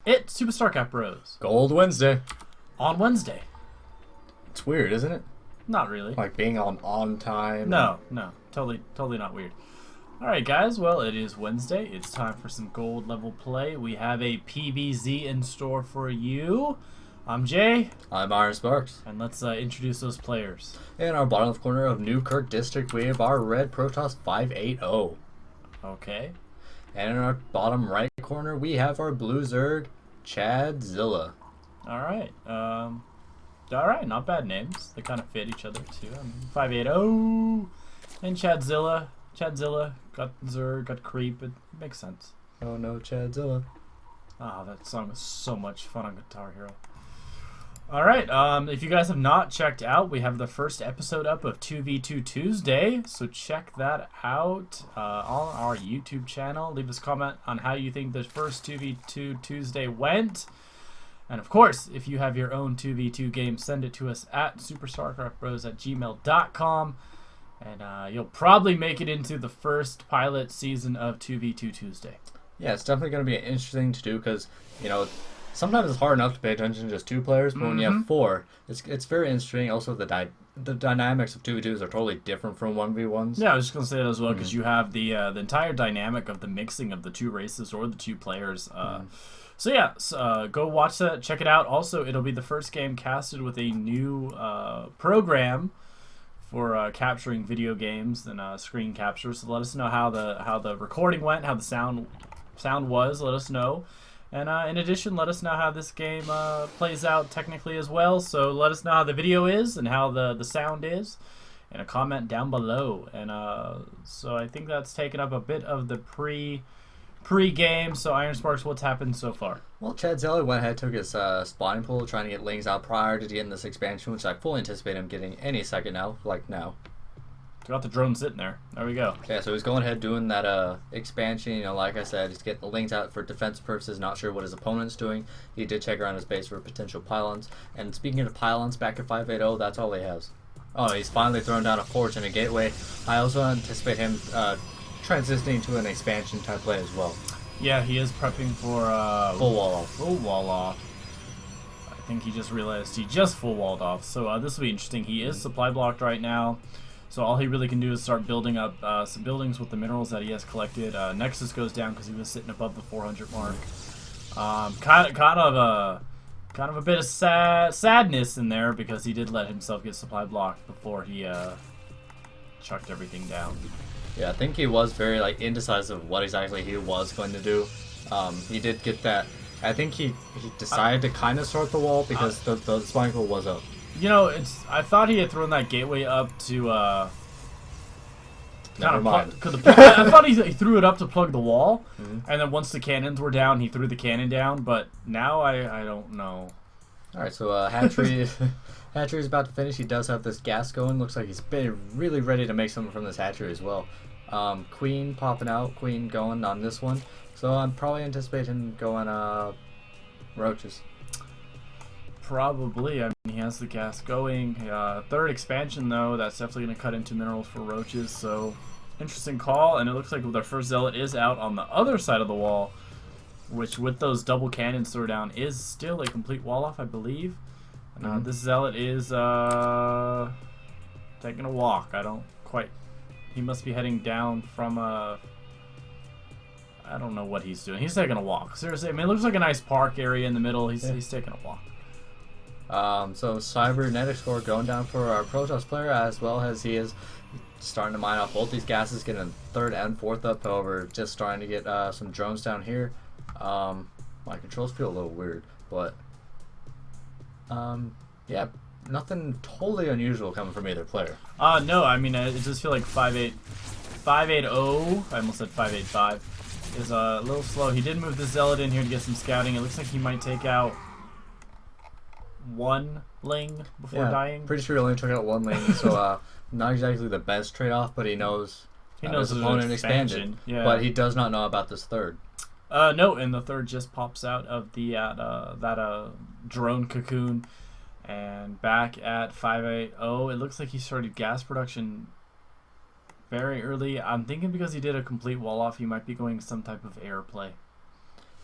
It's SuperStarcraftBros. Gold Wednesday. On Wednesday. It's weird, isn't it? Not really. Like being on time. No. Totally not weird. Alright guys, well it is Wednesday. It's time for some gold level play. We have a PvZ in store for you. I'm Jay. I'm Iron Sparks. And let's introduce those players. In our bottom left corner of Newkirk District, we have our red Protoss FiveEightOh. Okay. And in our bottom right corner, we have our blue Zerg Chadzilla. Alright. Alright, not bad names. They kind of fit each other too. FiveEightOh and Chadzilla. Chadzilla got Zerg, got Creep. It makes sense. Oh no, Chadzilla. Ah, that song was so much fun on Guitar Hero. Alright, if you guys have not checked out, we have the first episode up of 2v2 Tuesday, so check that out on our YouTube channel. Leave us a comment on how you think the first 2v2 Tuesday went. And of course, if you have your own 2v2 game, send it to us at SuperStarcraftBros@gmail.com. And you'll probably make it into the first pilot season of 2v2 Tuesday. Yeah, it's definitely going to be interesting to do because, you know, sometimes it's hard enough to pay attention to just two players, but when you have four, it's very interesting. Also, the dynamics of 2v2s are totally different from 1v1s. Yeah, I was just going to say that as well because you have the entire dynamic of the mixing of the two races or the two players. So yeah, go watch that, check it out. Also, it'll be the first game casted with a new program for capturing video games and screen capture. So let us know how the recording went, how the sound was. Let us know, and in addition, let us know how this game plays out technically as well. So let us know how the video is and how the sound is, in a comment down below. And so I think that's taken up a bit of the pre-game. So Iron Sparks, what's happened so far? Well, Chadzilla went ahead, took his spawning pool, trying to get Lings out prior to getting this expansion, which I fully anticipate him getting any second now, like now. Got the drone sitting there. There we go. Yeah, so he's going ahead doing that expansion. You know, like I said, he's getting the Lings out for defensive purposes. Not sure what his opponent's doing. He did check around his base for potential pylons. And speaking of pylons, back at 580, that's all he has. Oh, he's finally thrown down a forge and a gateway. I also anticipate him transitioning to an expansion type play as well. Yeah, he is prepping for full wall off. Full wall off. I think he just realized he just full walled off. So this will be interesting. He is supply blocked right now. So all he really can do is start building up some buildings with the minerals that he has collected. Nexus goes down because he was sitting above the 400 mark. Kind of a bit of sadness in there because he did let himself get supply blocked before he chucked everything down. Yeah, I think he was very indecisive of what exactly he was going to do. He did get that. I think he decided to kind of start the wall because the spawning pool was up. You know, I thought he had thrown that gateway up to Never mind. I thought he threw it up to plug the wall, and then once the cannons were down, he threw the cannon down. But now I don't know. All right, so Hatchery is about to finish. He does have this gas going. Looks like he's been really ready to make something from this hatchery as well. Queen popping out, Queen going on this one. So I'm probably anticipating going roaches. Probably. I mean, he has the gas going. Third expansion, though, that's definitely going to cut into minerals for roaches. So, interesting call. And it looks like their first zealot is out on the other side of the wall, which with those double cannons thrown down is still a complete wall off, I believe. And this zealot is taking a walk. I don't quite... He must be heading down from I don't know what he's doing. He's taking a walk. Seriously, I mean, it looks like a nice park area in the middle. He's taking a walk. So Cybernetic score going down for our Protoss player, as well as he is starting to mine off both these gases, getting third and fourth up. However, just starting to get some drones down here. My controls feel a little weird, but yeah, nothing totally unusual coming from either player. No, I mean, it just feel like 580. I almost said 585 is a little slow. He did move the zealot in here to get some scouting. It looks like he might take out one Ling before dying. Pretty sure he only took out one Ling, so not exactly the best trade-off, but he knows his opponent expanded. Yeah. But he does not know about this third. No, and the third just pops out of the that drone cocoon. And back at 580, it looks like he started gas production very early. I'm thinking because he did a complete wall off, he might be going some type of air play.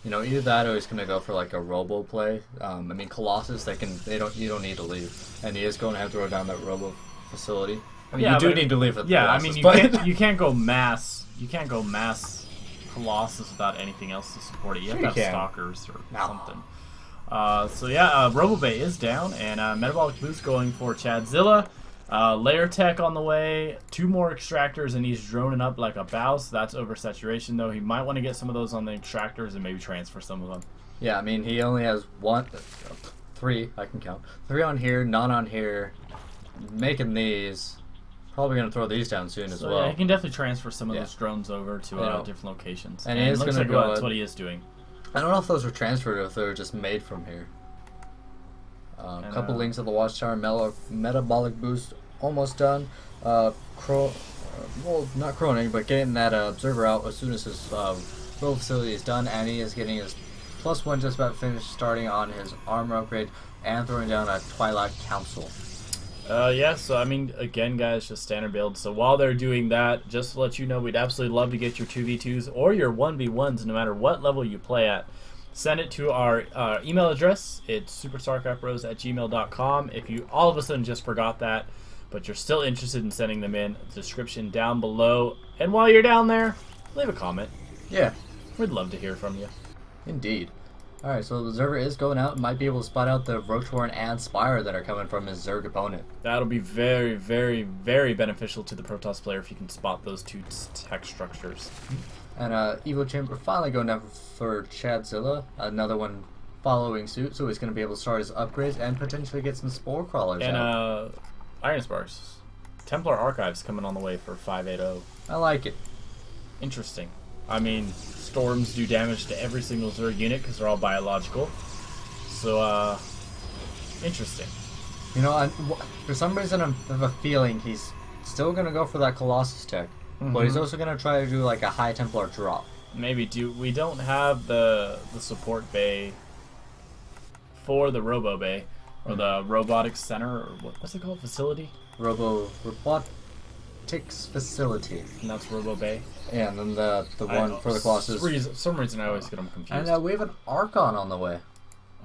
You know, either that or he's gonna go for like a robo play. I mean, Colossus, you don't need to leave, and he is going to have to throw down that robo facility. I mean, you do need to leave it. Yeah, Colossus, I mean, you can't go mass. You can't go mass Colossus without anything else to support it. You have to have Stalkers or something. So yeah, Robo Bay is down, and Metabolic Boost going for Chadzilla. Layer Tech on the way, 2 more Extractors, and he's droning up like a bow, so that's oversaturation, though. He might want to get some of those on the Extractors and maybe transfer some of them. Yeah, I mean, he only has 3, I can count. 3 on here, none on here. Making these. Probably going to throw these down soon as well. Yeah, he can definitely transfer some of those drones over to different locations. And it looks like that's what he is doing. I don't know if those were transferred or if they were just made from here. A couple links of the Watchtower, Metabolic Boost almost done. Well, not croning, but getting that observer out as soon as his road facility is done, and he is getting his +1 just about finished, starting on his armor upgrade and throwing down a Twilight Council. Yeah, so I mean, again, guys, just standard build. So while they're doing that, just to let you know, we'd absolutely love to get your 2v2s or your 1v1s, no matter what level you play at. Send it to our email address. It's SuperStarcraftBros@gmail.com. If you all of a sudden just forgot that, but you're still interested in sending them in, description down below. And while you're down there, leave a comment. Yeah. We'd love to hear from you. Indeed. Alright, so the Observer is going out and might be able to spot out the Rotorn and Spire that are coming from his Zerg opponent. That'll be very, very, very beneficial to the Protoss player if you can spot those 2 tech structures. And Evo Chamber finally going down for Chadzilla, another one following suit, so he's going to be able to start his upgrades and potentially get some Spore Crawlers out. And Iron Sparks. Templar Archives coming on the way for 580. I like it. Interesting. I mean, Storms do damage to every single Zerg unit because they're all biological. So, interesting. You know, for some reason I have a feeling he's still going to go for that Colossus tech, but he's also going to try to do like a high Templar drop. Maybe. We don't have the support bay for the Robo Bay, or the Robotics Center, or what's it called? Facility? Robotics Facility. And that's Robo Bay. Yeah, and then the one for the Colossus. For some reason I always get them confused. And we have an Archon on the way.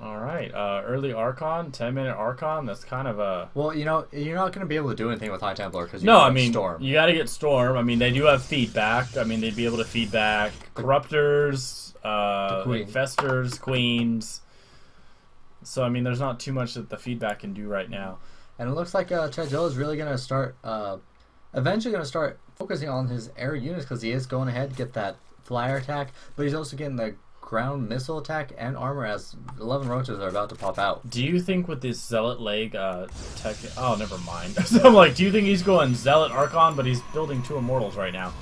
Alright, early Archon, 10-minute Archon, that's kind of a... Well, you know, you're not going to be able to do anything with High Templar because you have Storm. You got to get Storm. I mean, they do have feedback. I mean, they'd be able to feedback Corruptors, Infestors, Queens. So, I mean, there's not too much that the feedback can do right now. And it looks like Chadzilla is really going to start... eventually going to start focusing on his air units because he is going ahead to get that flyer attack, but he's also getting the ground missile attack and armor as 11 roaches are about to pop out. Do you think with this Zealot leg tech... Oh, never mind. So I'm like, do you think he's going Zealot Archon, but he's building 2 Immortals right now?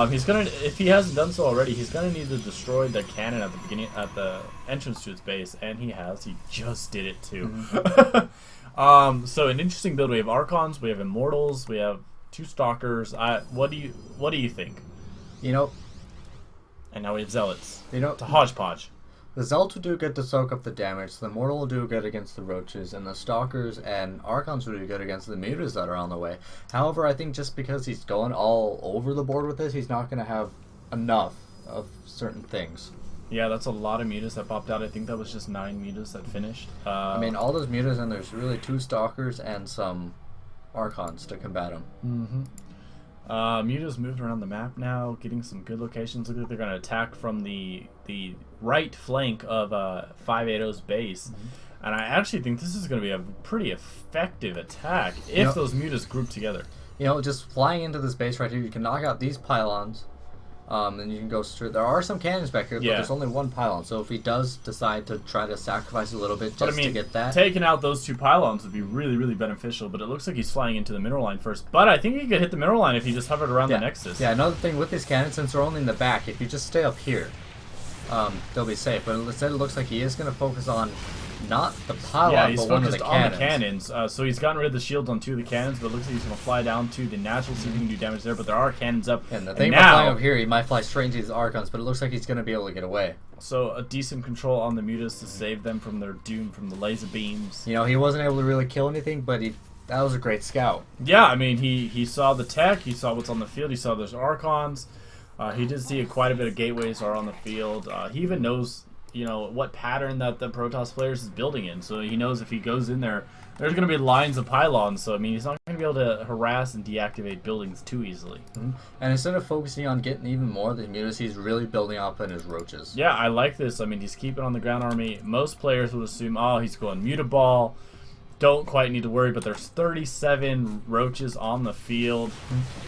He's gonna, if he hasn't done so already, he's gonna need to destroy the cannon at the beginning, at the entrance to its base, and he has. He just did it too. So an interesting build. We have Archons, we have Immortals, we have 2 Stalkers. What do you think? You know, and now we have Zealots. You know, it's a hodgepodge. The Zealots will do good to soak up the damage. The Immortal will do good against the Roaches, and the Stalkers and Archons will do good against the Mutas that are on the way. However, I think just because he's going all over the board with this, he's not going to have enough of certain things. Yeah, that's a lot of Mutas that popped out. I think that was just 9 Mutas that finished. I mean, all those Mutas, and there's really 2 Stalkers and some Archons to combat them. Muta's moved around the map now, getting some good locations. Look like they're going to attack from the right flank of 580's base. And I actually think this is going to be a pretty effective attack if those Mutas group together. You know, just flying into this base right here, you can knock out these pylons. And you can go straight. There are some cannons back here, but there's only 1 pylon. So if he does decide to try to sacrifice a little bit just to get that, taking out those 2 pylons would be really, really beneficial. But it looks like he's flying into the mineral line first. But I think he could hit the mineral line if he just hovered around the Nexus. Yeah, another thing with these cannons, since they're only in the back, if you just stay up here, they'll be safe. But instead, it looks like he is going to focus on not the pylon, but one of the cannons. On the cannons. So he's gotten rid of the shields on 2 of the cannons, but it looks like he's going to fly down to the natural, see if he can do damage there. But there are cannons up. And the thing about flying up here, he might fly straight into these Archons, but it looks like he's going to be able to get away. So a decent control on the Mutas to save them from their doom from the laser beams. You know, he wasn't able to really kill anything, but that was a great scout. Yeah, I mean, he saw the tech, he saw what's on the field, he saw those Archons. He did see quite a bit of gateways are on the field. He even knows you know, what pattern that the Protoss players is building in. So he knows if he goes in there, there's going to be lines of pylons. So I mean, he's not going to be able to harass and deactivate buildings too easily. And instead of focusing on getting even more of the immunities, he's really building up in his roaches. Yeah, I like this. I mean, he's keeping on the ground army. Most players would assume, oh, he's going mutaball. Don't quite need to worry, but there's 37 roaches on the field.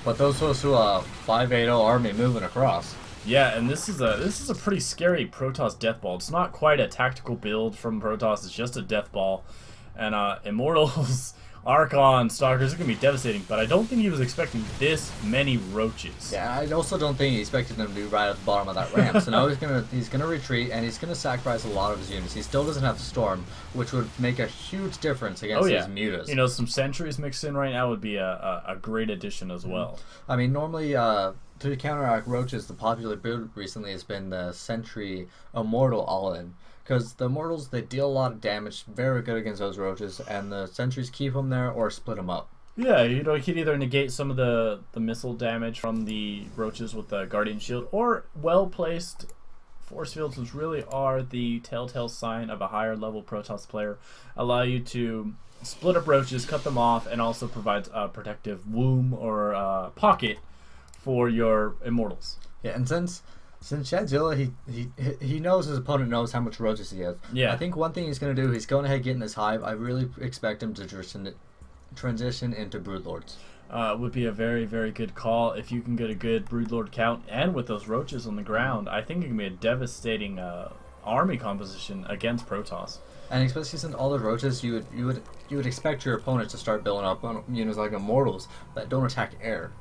But those close to a 580 army moving across. Yeah, and this is a pretty scary Protoss death ball. It's not quite a tactical build from Protoss. It's just a death ball, and Immortals, Archon, Stalkers are gonna be devastating. But I don't think he was expecting this many roaches. Yeah, I also don't think he expected them to be right at the bottom of that ramp. So now he's gonna retreat, and he's gonna sacrifice a lot of his units. He still doesn't have Storm, which would make a huge difference against his mutas. You know, some sentries mixed in right now would be a great addition as well. I mean, normally to counteract roaches, the popular build recently has been the Sentry Immortal all-in. Because the Immortals, they deal a lot of damage, very good against those roaches, and the Sentries keep them there or split them up. Yeah, you know, you could either negate some of the missile damage from the roaches with the Guardian Shield, or well-placed force fields, which really are the telltale sign of a higher level Protoss player, allow you to split up roaches, cut them off, and also provides a protective womb or pocket for your Immortals. Yeah, and since Chadzilla, he knows his opponent knows how much roaches he has. Yeah. I think one thing he's going to do, he's going ahead getting this hive. I really expect him to transition into Broodlords. Would be a very, very good call. If you can get a good Broodlord count, and with those roaches on the ground, I think it can be a devastating army composition against Protoss. And especially since all the roaches, you would expect your opponent to start building up on units like Immortals that don't attack air.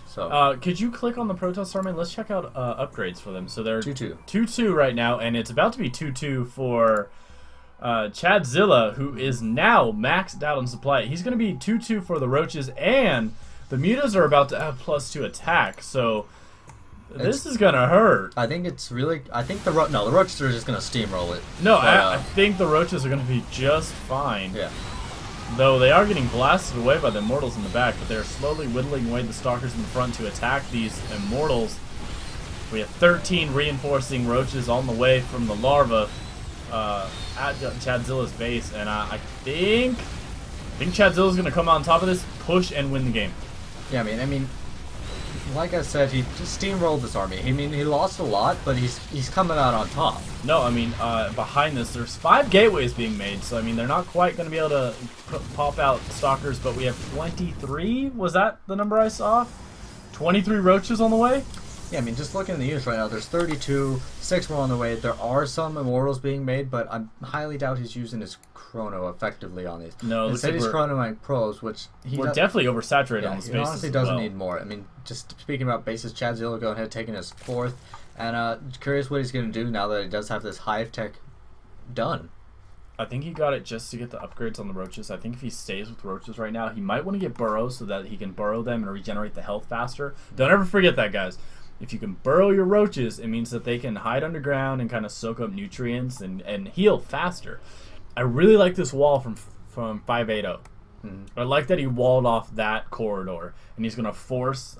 So could you click on the Protoss army? Let's check out upgrades for them. So they're 2-2. 2-2 right now, and it's about to be 2-2 for Chadzilla, who is now maxed out on supply. He's going to be 2-2 for the roaches, and the mutas are about to have +2 attack. So this is going to hurt. I think it's really. I think the roaches are just going to steamroll it. No, I think the roaches are going to be just fine. Yeah. Though they are getting blasted away by the Immortals in the back, but they're slowly whittling away the Stalkers in the front to attack these Immortals. We have 13 reinforcing roaches on the way from the larva at Chadzilla's base, and I think Chadzilla's going to come out on top of this, push, and win the game. Yeah, I mean, like I said, he just steamrolled this army. I mean, he lost a lot, but he's coming out on top. No, I mean, behind this, there's 5 gateways being made, so I mean, they're not quite going to be able to pop out Stalkers, but we have 23? Was that the number I saw? 23 roaches on the way? Yeah, I mean, just looking at the units right now, there's 32, 6 more on the way. There are some Immortals being made, but I highly doubt he's using his Chrono effectively on these. No, instead he's Chronoing Pros, which we're definitely oversaturated on the spaces. He honestly doesn't need more. I mean, just speaking about bases, Chadzilla going ahead taking his 4th, and curious what he's going to do now that he does have this hive tech done. I think he got it just to get the upgrades on the roaches. I think if he stays with roaches right now, he might want to get burrows so that he can burrow them and regenerate the health faster. Don't ever forget that, guys. If you can burrow your roaches, it means that they can hide underground and kind of soak up nutrients and heal faster. I really like this wall from FiveEightOh. I like that he walled off that corridor, and he's going to force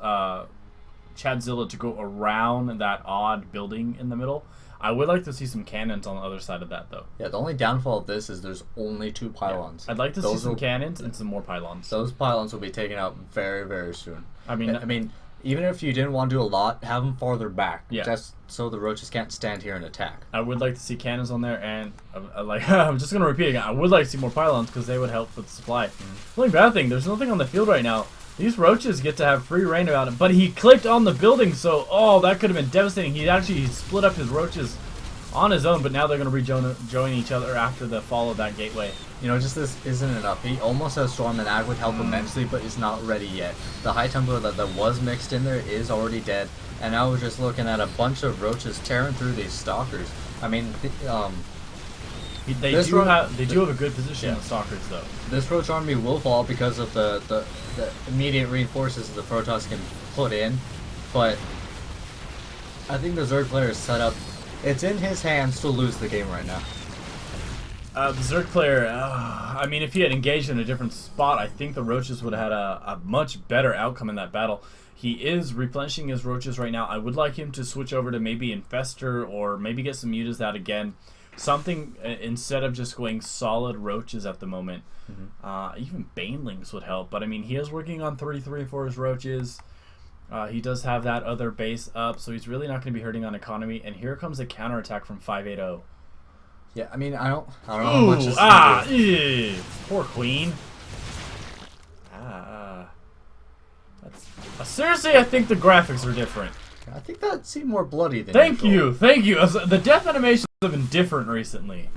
Chadzilla to go around that odd building in the middle. I would like to see some cannons on the other side of that, though. Yeah, the only downfall of this is there's only 2 pylons. Yeah. I'd like to see some cannons and some more pylons. Those pylons will be taken out very, very soon. I mean, even if you didn't want to do a lot, have them farther back. Yeah. Just so the roaches can't stand here and attack. I would like to see cannons on there, and I'm just going to repeat again. I would like to see more pylons because they would help with the supply. The only bad thing, there's nothing on the field right now. These roaches get to have free reign about it, but he clicked on the building, so that could have been devastating. He actually split up his roaches on his own, but now they're going to rejoin each other after the fall of that gateway. You know, just this isn't enough. He almost has Storm, and that would help immensely, but is not ready yet. The High Templar that was mixed in there is already dead, and now we're just looking at a bunch of roaches tearing through these Stalkers. I mean, they do have a good position with Stalkers, though. This roach army will fall because of the immediate reinforces the Protoss can put in, but I think the Zerg player is set up. It's in his hands to lose the game right now. The Zerg player, I mean, if he had engaged in a different spot, I think the roaches would have had a much better outcome in that battle. He is replenishing his roaches right now. I would like him to switch over to maybe Infester or maybe get some mutas out again. Something instead of just going solid roaches at the moment. Even banelings would help. But I mean, he is working on 3-3 for his roaches. He does have that other base up, so he's really not going to be hurting on economy. And here comes a counterattack from FiveEightOh. Yeah, I mean, I don't know how much this is gonna do. Poor queen. Seriously, I think the graphics are different. I think that seemed more bloody than Thank usual. you. The death animations have been different recently.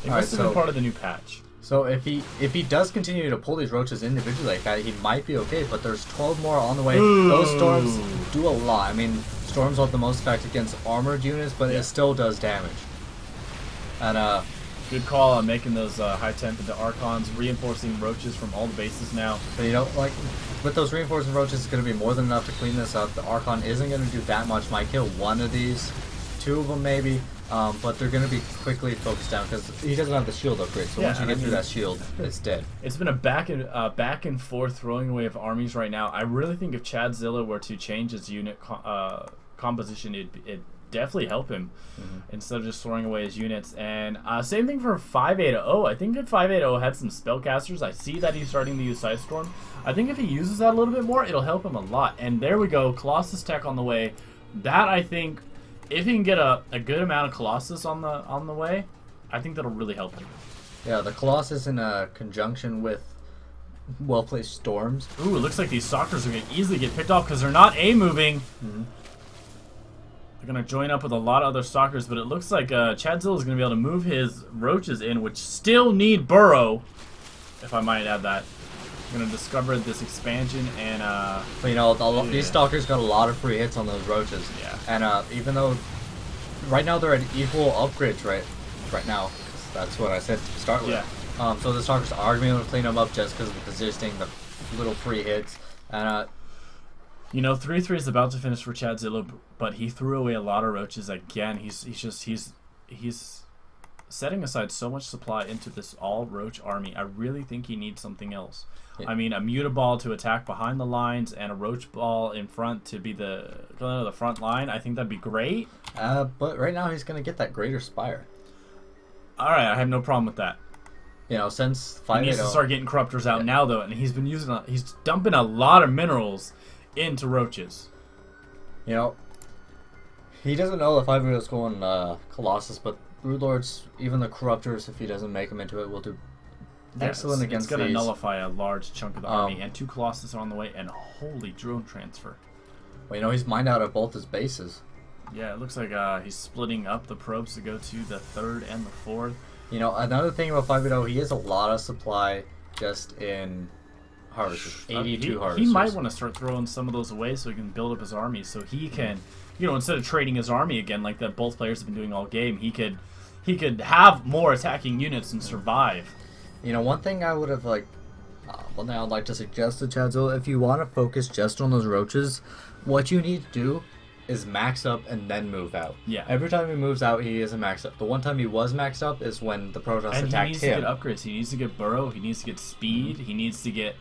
They must have been part of the new patch. So if he does continue to pull these roaches individually like that, he might be okay. But there's 12 more on the way. Ooh. Those storms do a lot. I mean, storms have the most effect against armored units, but it still does damage. And good call on making those high temp into Archons, reinforcing roaches from all the bases now. But you know, like with those reinforcing roaches, it's going to be more than enough to clean this up. The Archon isn't going to do that much. Might kill one of these, two of them maybe, but they're going to be quickly focused down because he doesn't have the shield upgrade. So once you get through that shield, it's dead. It's been a back and forth throwing away of armies right now. I really think if Chadzilla were to change his unit composition, it'd definitely help him instead of just throwing away his units. And same thing for FiveEightOh. I think if FiveEightOh had some spellcasters, I see that he's starting to use Sidestorm. I think if he uses that a little bit more, it'll help him a lot. And there we go, Colossus tech on the way. That, I think, if he can get a good amount of Colossus on the way, I think that'll really help him. Yeah, the Colossus in conjunction with well-placed storms. Ooh, it looks like these stalkers are going to easily get picked off because they're not A-moving. They're going to join up with a lot of other stalkers, but it looks like Chadzilla is going to be able to move his roaches in, which still need burrow, if I might add that. Going to discover this expansion and but you know, these stalkers got a lot of free hits on those roaches. Yeah. And even though right now they're at equal upgrades right now, that's what I said to start with. Yeah. So the stalkers are going to be able to clean them up just because of the positioning, the little free hits, and you know, 3-3 is about to finish for Chadzilla, but he threw away a lot of roaches again. He's setting aside so much supply into this all roach army. I really think he needs something else. Yeah. I mean, a mutaball to attack behind the lines and a roach ball in front to be the front line. I think that'd be great. But right now he's going to get that Greater Spire. All right, I have no problem with that. You know, since he needs to start getting corruptors out now though, and he's dumping a lot of minerals into roaches. You know, he doesn't know if FiveEightOh's going Colossus, but Broodlords, even the corruptors, if he doesn't make them into it, will do excellent against these. It's going to nullify a large chunk of the army, and 2 Colossus are on the way, and holy drone transfer. Well, you know, he's mined out of both his bases. Yeah, it looks like he's splitting up the probes to go to the 3rd and the 4th. You know, another thing about FiveEightOh, he has a lot of supply just in harvesters. 82 harvesters. He might want to start throwing some of those away so he can build up his army, so he can, you know, instead of trading his army again like that both players have been doing all game, he could have more attacking units and survive. You know, one thing I would have one thing I'd like to suggest to Chadzilla, if you want to focus just on those roaches, what you need to do is max up and then move out. Yeah. Every time he moves out, he isn't maxed up. The one time he was maxed up is when the Protoss attacked him. And he needs to get upgrades. He needs to get burrow. He needs to get speed. He needs to get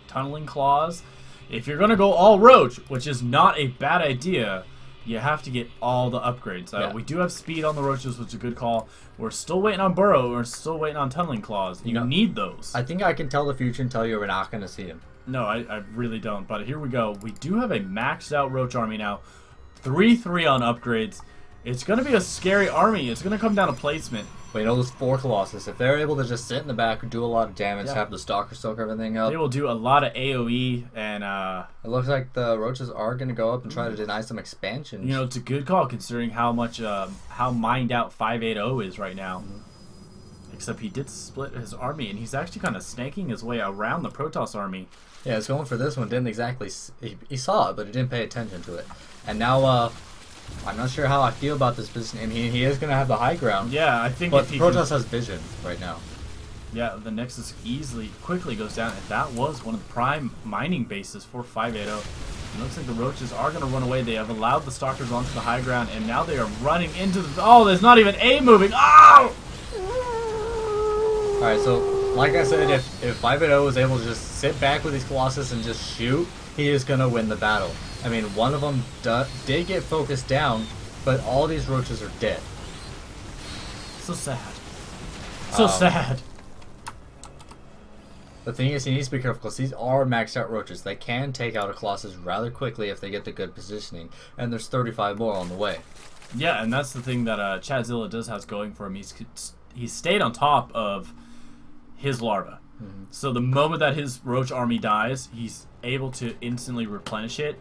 tunneling claws. If you're going to go all roach, which is not a bad idea, you have to get all the upgrades. We do have speed on the roaches, which is a good call. We're still waiting on burrow. We're still waiting on tunneling claws. You need those. I think I can tell the future and tell you we're not going to see him. No, I really don't. But here we go. We do have a maxed out roach army now. 3-3 on upgrades. It's going to be a scary army. It's going to come down to placement. But you know, those 4 Colossus, if they're able to just sit in the back and do a lot of damage, have the Stalker soak everything up. They will do a lot of AoE, and it looks like the roaches are going to go up and try to deny some expansions. You know, it's a good call considering how much, how mined out FiveEightOh is right now. Except he did split his army, and he's actually kind of snaking his way around the Protoss army. Yeah, it's going for this one. Didn't exactly... He saw it, but he didn't pay attention to it. And now, I'm not sure how I feel about this position. And he is going to have the high ground. Yeah, I think but if he Protoss has vision right now. Yeah, the Nexus quickly goes down, and that was one of the prime mining bases for FiveEightOh. It looks like the roaches are going to run away. They have allowed the stalkers onto the high ground, and now they are running into the... Oh, there's not even A moving. Oh! Alright, so like I said, if FiveEightOh was able to just sit back with these Colossus and just shoot, he is going to win the battle. I mean, one of them did get focused down, but all these roaches are dead. So sad. So sad. The thing is, he needs to be careful because these are maxed out roaches. They can take out a Colossus rather quickly if they get the good positioning, and there's 35 more on the way. Yeah, and that's the thing that Chadzilla does has going for him. He's stayed on top of his larva. Mm-hmm. So the moment that his roach army dies, he's able to instantly replenish it.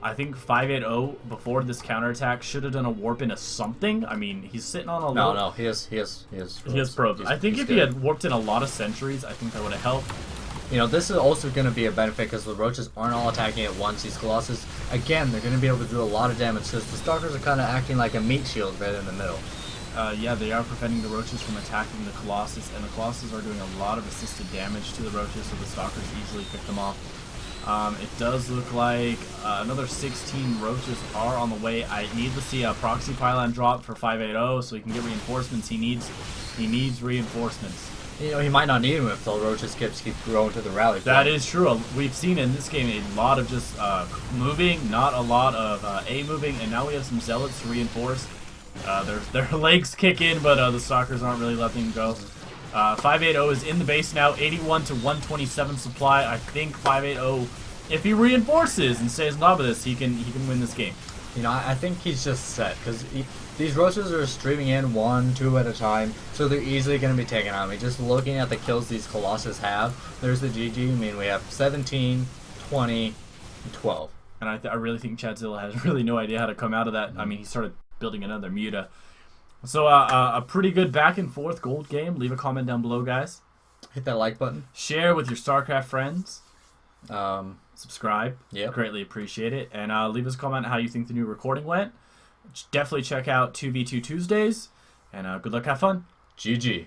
I think FiveEightOh before this counterattack should have done a warp into something. I mean, he's sitting on a No, he has probes. I think if he had warped in a lot of sentries, I think that would have helped. You know, this is also going to be a benefit because the roaches aren't all attacking at once. These Colossus, again, they're going to be able to do a lot of damage because the Stalkers are kind of acting like a meat shield right in the middle. Yeah, they are preventing the roaches from attacking the Colossus, and the Colossus are doing a lot of assisted damage to the roaches, so the Stalkers easily pick them off. It does look like another 16 roaches are on the way. I need to see a proxy pylon drop for FiveEightOh so he can get reinforcements. He needs reinforcements. You know, he might not need them if the roaches keep growing to the rally point. That is true. We've seen in this game a lot of just moving, not a lot of A moving, and now we have some zealots to reinforce. Their legs kick in, but the Stalkers aren't really letting them go. FiveEightOh is in the base now, 81 to 127 supply. I think FiveEightOh, if he reinforces and stays on top of this, he can win this game. You know, I think he's just set because these roaches are streaming in 1, 2 at a time, so they're easily going to be taken out. I mean, just looking at the kills these Colossus have, there's the GG. I mean, we have 17, 20, and 12. And I really think Chadzilla has really no idea how to come out of that. I mean, he started building another Muta. So a pretty good back and forth gold game. Leave a comment down below, guys. Hit that like button. Share with your StarCraft friends. Subscribe. Yeah. Greatly appreciate it. And leave us a comment how you think the new recording went. Definitely check out 2v2 Tuesdays. And good luck, have fun. GG.